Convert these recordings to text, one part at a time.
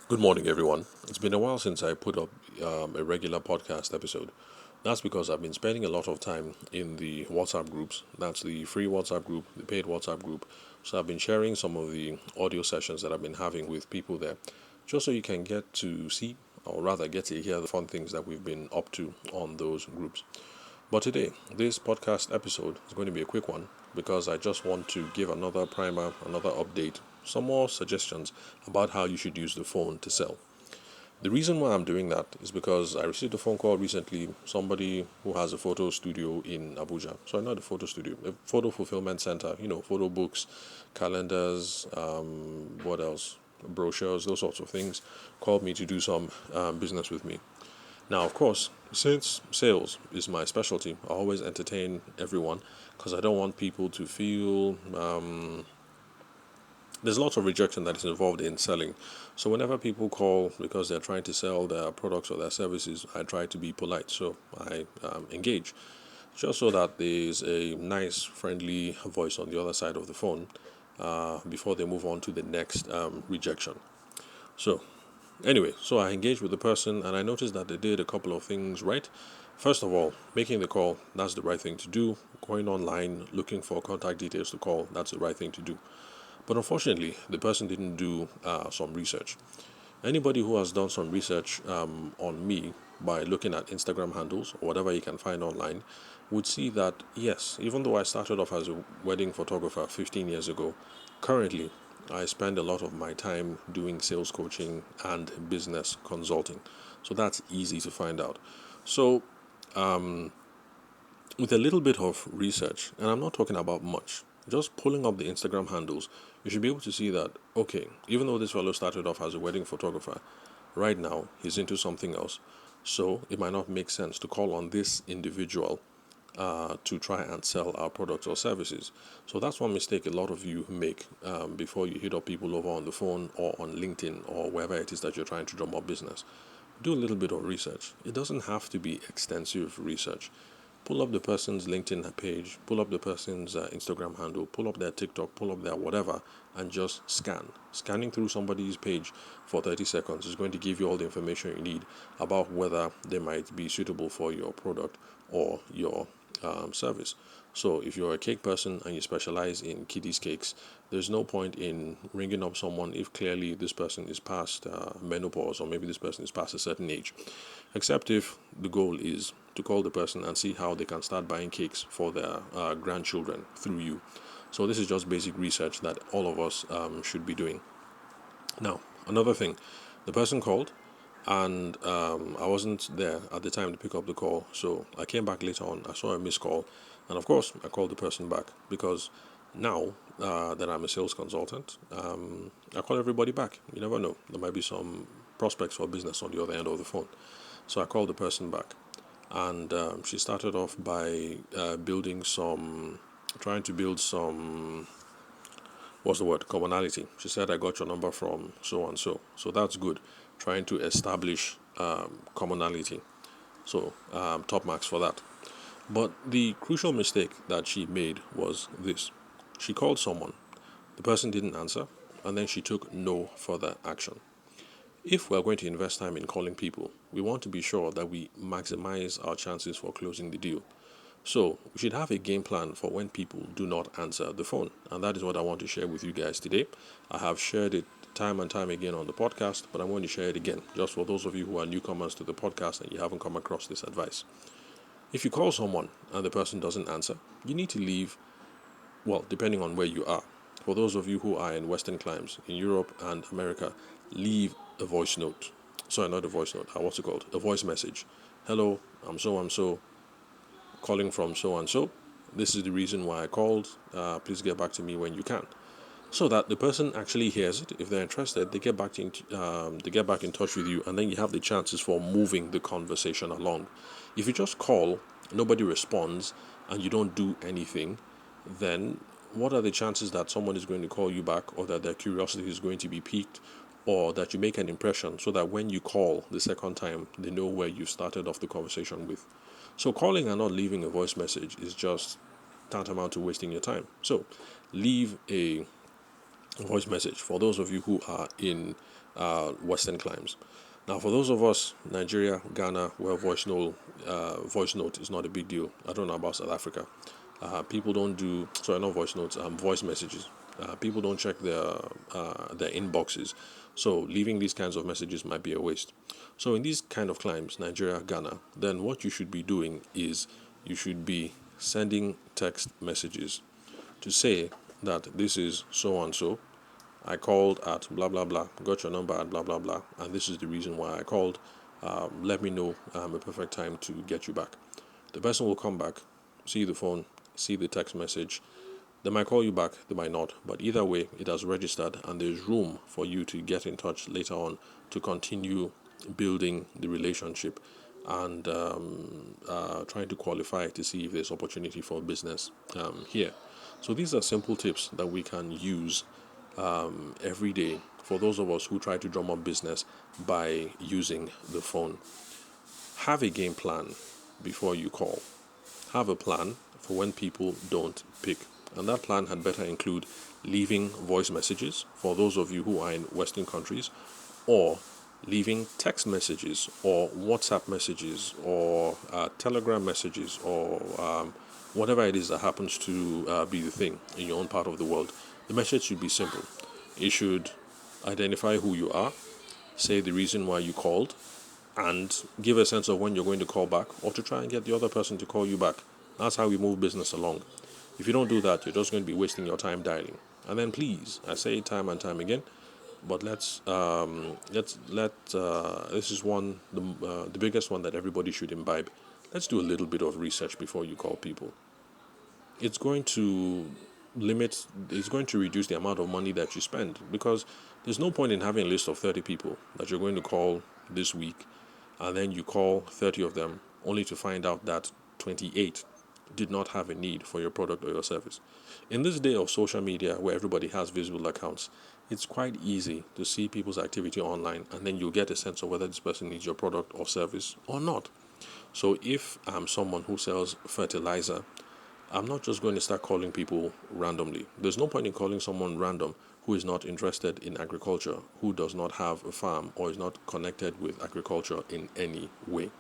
Good morning, everyone. It's been a while since I put up a regular podcast episode. That's because I've been spending a lot of time in the WhatsApp groups. That's the free WhatsApp group, the paid WhatsApp group. So I've been sharing some of the audio sessions that I've been having with people there, just so you can get to see, or rather, get to hear the fun things that we've been up to on those groups. But today, this podcast episode is going to be a quick one because I just want to give another primer, another update, some more suggestions about how you should use the phone to sell. The reason why I'm doing that is because I received a phone call recently, somebody who has a photo studio in Abuja. Sorry, not a photo studio, a photo fulfillment center, photo books, calendars, what else? Brochures, those sorts of things, called me to do some business with me. Now, of course, since sales is my specialty, I always entertain everyone because I don't want people to feel there's lots of rejection that is involved in selling. So whenever people call because they're trying to sell their products or their services, I try to be polite. So I engage just so that there's a nice, friendly voice on the other side of the phone before they move on to the next rejection. So anyway, so I engaged with the person and I noticed that they did a couple of things right. First of all, making the call, that's the right thing to do. Going online, looking for contact details to call, that's the right thing to do. But unfortunately, the person didn't do some research. Anybody who has done some research on me by looking at Instagram handles or whatever you can find online would see that, yes, even though I started off as a wedding photographer 15 years ago, currently I spend a lot of my time doing sales coaching and business consulting. So that's easy to find out. So, with a little bit of research, and I'm not talking about much, just pulling up the Instagram handles, you should be able to see that, okay, even though this fellow started off as a wedding photographer, right now he's into something else. So it might not make sense to call on this individual to try and sell our products or services. So that's one mistake a lot of you make before you hit up people over on the phone or on LinkedIn or wherever it is that you're trying to drum up business. Do a little bit of research. It doesn't have to be extensive research. Pull up the person's LinkedIn page, pull up the person's Instagram handle, pull up their TikTok, pull up their whatever, and just scan. Scanning through somebody's page for 30 seconds is going to give you all the information you need about whether they might be suitable for your product or your service. So, if you're a cake person and you specialize in kiddies cakes, there's no point in ringing up someone if clearly this person is past menopause or maybe this person is past a certain age. Except if the goal is to call the person and see how they can start buying cakes for their grandchildren through you. So, this is just basic research that all of us should be doing. Now, another thing, the person called and I wasn't there at the time to pick up the call. So I came back later on. I saw a missed call, and of course, I called the person back because now that I'm a sales consultant, I call everybody back. You never know; there might be some prospects for business on the other end of the phone. So I called the person back, and she started off by trying to build some what's the word, commonality. She said, I got your number from so and so. So that's good. Trying to establish commonality. So top marks for that. But the crucial mistake that she made was this. She called someone, the person didn't answer, and then she took no further action. If we're going to invest time in calling people, we want to be sure that we maximize our chances for closing the deal. So, we should have a game plan for when people do not answer the phone. And that is what I want to share with you guys today. I have shared it time and time again on the podcast, but I'm going to share it again just for those of you who are newcomers to the podcast and you haven't come across this advice. If you call someone and the person doesn't answer, you need to leave, well, depending on where you are. For those of you who are in Western climes, in Europe and America, leave a voice note. Sorry, not a voice note. What's it called? A voice message. Hello, I'm so calling from so and so. This is the reason why I called. Please get back to me when you can, so that the person actually hears it. If they're interested, they get back in touch with you, and then you have the chances for moving the conversation along. If you just call, nobody responds, and you don't do anything, then what are the chances that someone is going to call you back, or that their curiosity is going to be piqued, or that you make an impression so that when you call the second time, they know where you started off the conversation with? So calling and not leaving a voice message is just tantamount to wasting your time. So leave a voice message for those of you who are in Western climes. Now, for those of us, Nigeria, Ghana, where voice note is not a big deal. I don't know about South Africa. People don't do, sorry, not voice notes, voice messages. People don't check their inboxes, so leaving these kinds of messages might be a waste. So in these kind of climes, Nigeria, Ghana, then what you should be doing is you should be sending text messages to say that this is so and so. I called at blah blah blah, got your number at blah blah blah, and this is the reason why I called. Let me know a perfect time to get you back. The person will come back, see the phone, see the text message. They might call you back, they might not, but either way, it has registered, and there's room for you to get in touch later on to continue building the relationship and trying to qualify to see if there's opportunity for business here. So these are simple tips that we can use every day for those of us who try to drum up business by using the phone. Have a game plan before you call. Have a plan for when people don't pick. And that plan had better include leaving voice messages for those of you who are in Western countries, or leaving text messages or WhatsApp messages or Telegram messages or whatever it is that happens to be the thing in your own part of the world. The message should be simple. It should identify who you are, say the reason why you called, and give a sense of when you're going to call back or to try and get the other person to call you back. That's how we move business along. If you don't do that, you're just going to be wasting your time dialing. And then please, I say it time and time again, but let's let this is the biggest one that everybody should imbibe. Let's do a little bit of research before you call people. It's going to it's going to reduce the amount of money that you spend, because there's no point in having a list of 30 people that you're going to call this week, and then you call 30 of them only to find out that 28 did not have a need for your product or your service. In this day of social media where everybody has visible accounts, it's quite easy to see people's activity online, and then you'll get a sense of whether this person needs your product or service or not. So if I'm someone who sells fertilizer, I'm not just going to start calling people randomly. There's no point in calling someone random who is not interested in agriculture, who does not have a farm or is not connected with agriculture in any way.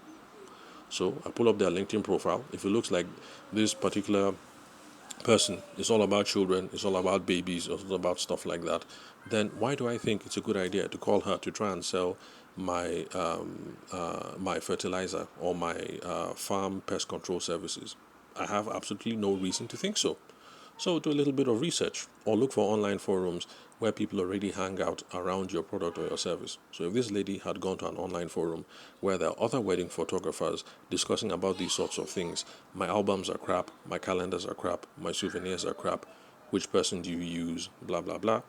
So I pull up their LinkedIn profile. If it looks like this particular person is all about children, it's all about babies, it's all about stuff like that, then why do I think it's a good idea to call her to try and sell my fertilizer or my farm pest control services? I have absolutely no reason to think so. So do a little bit of research or look for online forums where people already hang out around your product or your service. So if this lady had gone to an online forum where there are other wedding photographers discussing about these sorts of things, my albums are crap, my calendars are crap, my souvenirs are crap, which person do you use, blah blah blah,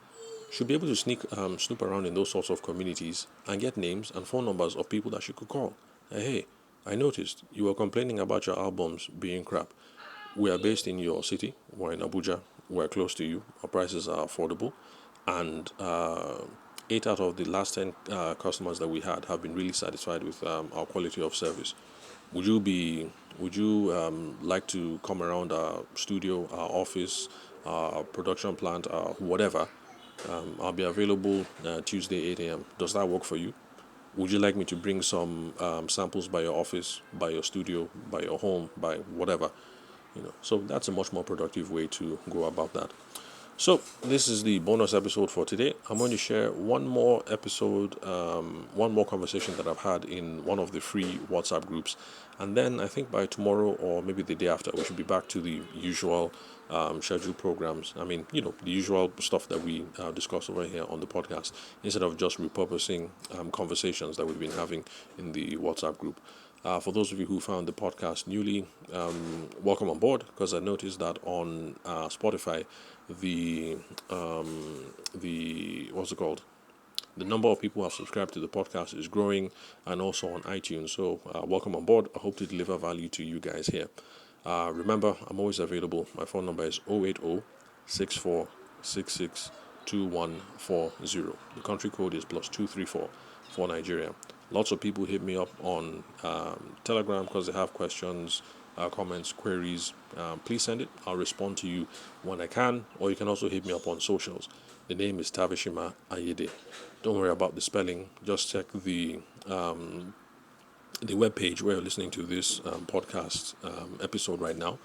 should be able to snoop around in those sorts of communities and get names and phone numbers of people that she could call. Hey, I noticed you were complaining about your albums being crap. We are based in your city. We're in Abuja. We're close to you. Our prices are affordable, and 8 out of the last 10 customers that we had have been really satisfied with our quality of service. Would you be? Would you like to come around our studio, our office, our production plant, whatever? I'll be available Tuesday 8 a.m. Does that work for you? Would you like me to bring some samples by your office, by your studio, by your home, by whatever? So that's a much more productive way to go about that. So this is the bonus episode for today. I'm going to share one more episode, one more conversation that I've had in one of the free WhatsApp groups, and then I think by tomorrow or maybe the day after, we should be back to the usual scheduled programs. I mean, the usual stuff that we discuss over here on the podcast, instead of just repurposing conversations that we've been having in the WhatsApp group. For those of you who found the podcast newly, welcome on board, because I noticed that on Spotify, the what's it called? The number of people who have subscribed to the podcast is growing, and also on iTunes. So welcome on board. I hope to deliver value to you guys here. Remember, I'm always available. My phone number is 080 6466 2140. The country code is +234 for Nigeria. Lots of people hit me up on Telegram because they have questions, comments, queries, please send it. I'll respond to you when I can, or you can also hit me up on socials. The name is Tavishima Ayede. Don't worry about the spelling. Just check the web page where you're listening to this podcast episode right now,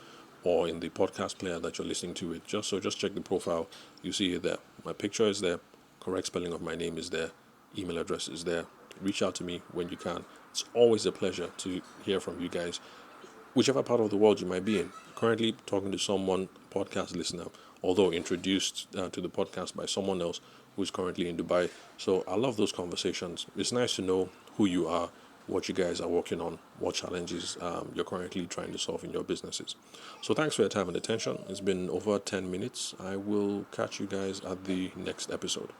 or in the podcast player that you're listening to it. Just check the profile. You see it there. My picture is there. Correct spelling of my name is there. Email address is there. Reach out to me when you can. It's always a pleasure to hear from you guys, whichever part of the world you might be in. Currently talking to someone, podcast listener, although introduced to the podcast by someone else who's currently in Dubai. So I love those conversations. It's nice to know who you are, what you guys are working on, what challenges you're currently trying to solve in your businesses. So thanks for your time and attention. It's been over 10 minutes. I will catch you guys at the next episode.